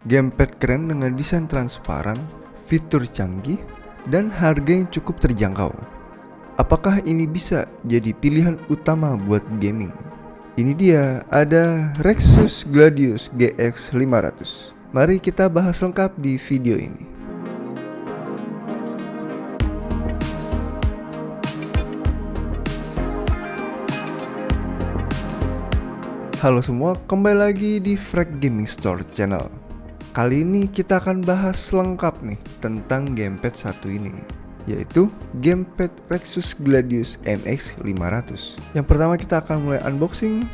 Gamepad keren dengan desain transparan, fitur canggih, dan harga yang cukup terjangkau. Apakah ini bisa jadi pilihan utama buat gaming? Ini dia, ada Rexus Gladius GX 500. Mari kita bahas lengkap di video ini. Halo semua, kembali lagi di Frag Gaming Store channel. Kali ini kita akan bahas lengkap nih tentang gamepad satu ini, yaitu gamepad Rexus Gladius MX 500. Yang pertama kita akan mulai unboxing,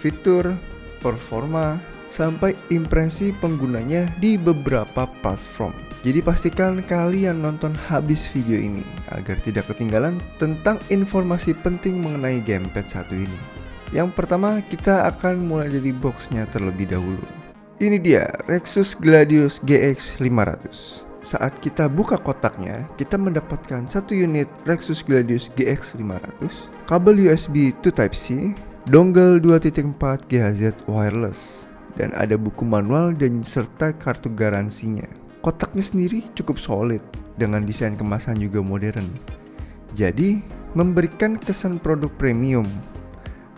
fitur, performa, sampai impresi penggunanya di beberapa platform. Jadi pastikan kalian nonton habis video ini agar tidak ketinggalan tentang informasi penting mengenai gamepad satu ini. Yang pertama kita akan mulai dari boxnya terlebih dahulu. Ini dia Rexus Gladius GX 500. Saat kita buka kotaknya, kita mendapatkan satu unit Rexus Gladius GX 500, kabel USB to Type-C, dongle 2.4 GHz wireless, dan ada buku manual dan serta kartu garansinya. Kotaknya sendiri cukup solid dengan desain kemasan juga modern. Jadi memberikan kesan produk premium.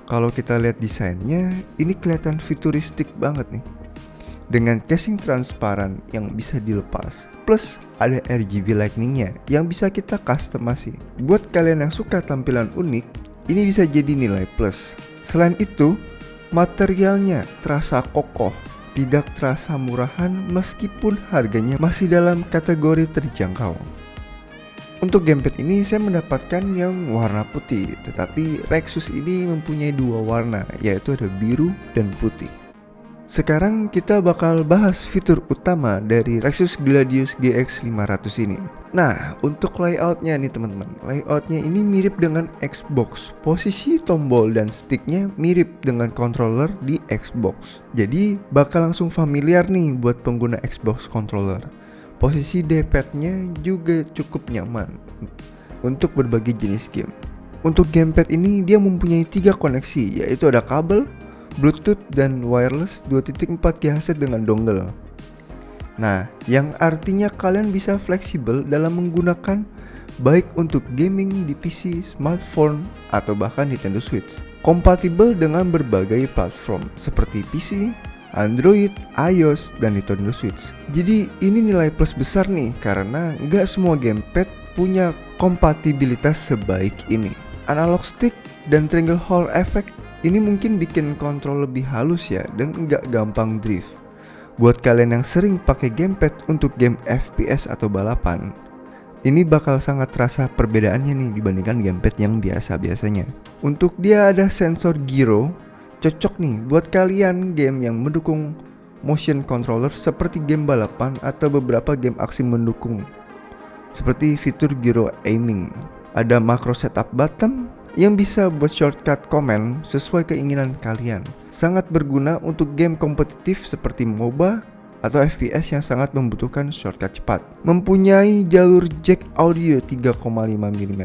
Kalau kita lihat desainnya, ini kelihatan futuristik banget nih. Dengan casing transparan yang bisa dilepas, plus ada RGB lightingnya yang bisa kita customasi. Buat kalian yang suka tampilan unik, ini bisa jadi nilai plus. Selain itu, materialnya terasa kokoh, tidak terasa murahan meskipun harganya masih dalam kategori terjangkau. Untuk gamepad ini saya mendapatkan yang warna putih, tetapi Rexus ini mempunyai dua warna, yaitu ada biru dan putih. Sekarang kita bakal bahas fitur utama dari Rexus Gladius GX 500 ini. Nah, untuk layoutnya nih teman-teman, layoutnya ini mirip dengan Xbox. Posisi tombol dan sticknya mirip dengan controller di Xbox. Jadi bakal langsung familiar nih buat pengguna Xbox controller. Posisi D-pad-nya juga cukup nyaman untuk berbagai jenis game. Untuk gamepad ini dia mempunyai 3 koneksi, yaitu ada kabel, Bluetooth, dan wireless 2.4 GHz dengan dongle. Nah, yang artinya kalian bisa fleksibel dalam menggunakan baik untuk gaming di PC, smartphone, atau bahkan Nintendo Switch. Kompatibel dengan berbagai platform seperti PC, Android, iOS, dan Nintendo Switch. Jadi ini nilai plus besar nih karena nggak semua gamepad punya kompatibilitas sebaik ini. Analog stick dan triangle hole effect ini mungkin bikin kontrol lebih halus ya dan nggak gampang drift. Buat kalian yang sering pakai gamepad untuk game FPS atau balapan, ini bakal sangat terasa perbedaannya nih dibandingkan gamepad yang biasa-biasanya. Untuk dia ada sensor gyro, cocok nih buat kalian game yang mendukung motion controller seperti game balapan atau beberapa game aksi mendukung, seperti fitur gyro aiming. Ada macro setup button yang bisa buat shortcut command sesuai keinginan kalian. Sangat berguna untuk game kompetitif seperti MOBA atau FPS yang sangat membutuhkan shortcut cepat. Mempunyai jalur jack audio 3,5 mm.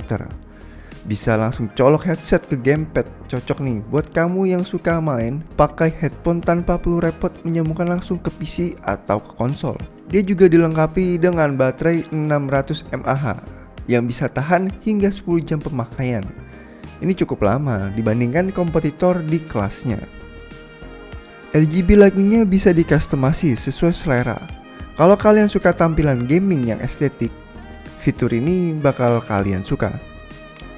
Bisa langsung colok headset ke gamepad. Cocok nih buat kamu yang suka main pakai headphone tanpa perlu repot menyambungkan langsung ke PC atau ke konsol. Dia juga dilengkapi dengan baterai 600 mAh yang bisa tahan hingga 10 jam pemakaian. Ini cukup lama dibandingkan kompetitor di kelasnya. RGB lightingnya bisa dikastomasi sesuai selera. Kalau kalian suka tampilan gaming yang estetik, fitur ini bakal kalian suka.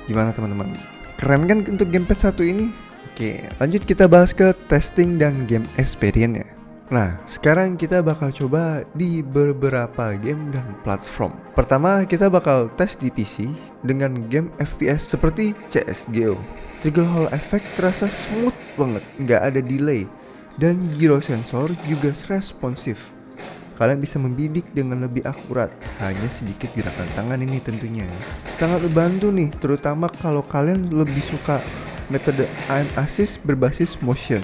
Gimana teman-teman? Keren kan untuk gamepad satu ini? Oke, lanjut kita bahas ke testing dan game experience-nya. Nah, sekarang kita bakal coba di beberapa game dan platform. Pertama, kita bakal tes di PC dengan game FPS seperti CSGO. Trigger hole effect terasa smooth banget, nggak ada delay. Dan gyro sensor juga responsif. Kalian bisa membidik dengan lebih akurat, hanya sedikit gerakan tangan ini tentunya. Sangat membantu nih, terutama kalau kalian lebih suka metode aim assist berbasis motion.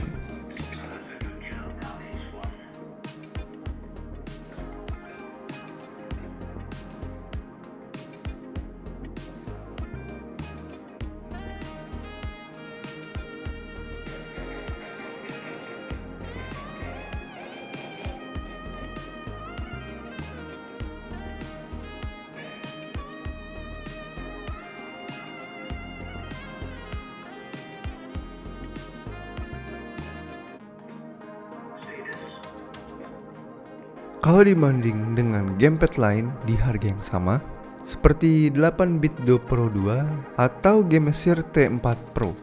Kalau dibanding dengan gamepad lain di harga yang sama, seperti 8-bit Do Pro 2 atau Gamesir T4 Pro,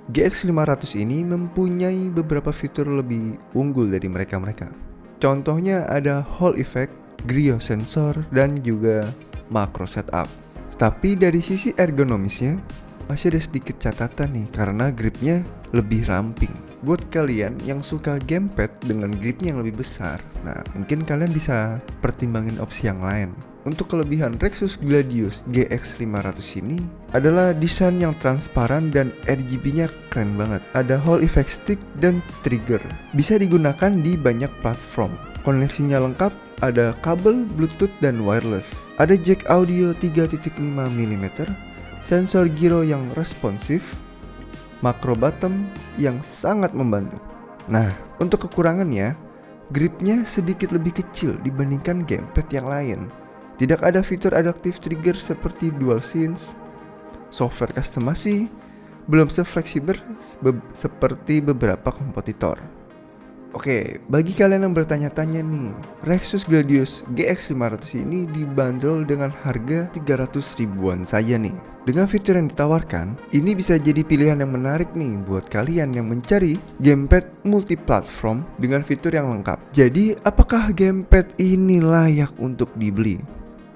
GX500 ini mempunyai beberapa fitur lebih unggul dari mereka-mereka. Contohnya ada Hall Effect, Grio Sensor, dan juga Macro Setup. Tapi dari sisi ergonomisnya, masih ada sedikit catatan nih karena gripnya lebih ramping. Buat kalian yang suka gamepad dengan gripnya yang lebih besar, nah mungkin kalian bisa pertimbangin opsi yang lain. Untuk kelebihan Rexus Gladius GX500 ini adalah desain yang transparan dan RGB-nya keren banget. Ada Hall Effect Stick dan Trigger. Bisa digunakan di banyak platform. Koneksinya lengkap, ada kabel, Bluetooth, dan wireless. Ada jack audio 3.5 mm, sensor gyro yang responsif, macro bottom yang sangat membantu. Nah, untuk kekurangannya, gripnya sedikit lebih kecil dibandingkan gamepad yang lain. Tidak ada fitur adaptive trigger seperti DualSense, software customasi belum se-fleksibel seperti beberapa kompetitor. Oke, bagi kalian yang bertanya-tanya nih, Rexus Gladius GX500 ini dibanderol dengan harga 300 ribuan saja nih. Dengan fitur yang ditawarkan, ini bisa jadi pilihan yang menarik nih buat kalian yang mencari gamepad multiplatform dengan fitur yang lengkap. Jadi, apakah gamepad ini layak untuk dibeli?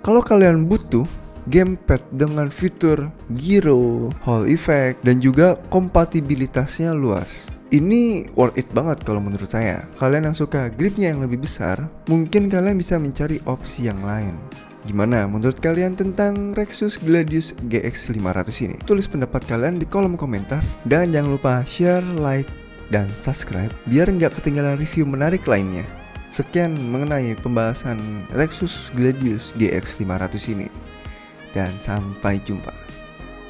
Kalau kalian butuh gamepad dengan fitur gyro, Hall Effect, dan juga kompatibilitasnya luas, ini worth it banget kalau menurut saya. Kalian yang suka gripnya yang lebih besar, mungkin kalian bisa mencari opsi yang lain. Gimana menurut kalian tentang Rexus Gladius GX500 ini? Tulis pendapat kalian di kolom komentar. Dan jangan lupa share, like, dan subscribe biar nggak ketinggalan review menarik lainnya. Sekian mengenai pembahasan Rexus Gladius GX500 ini. Dan sampai jumpa.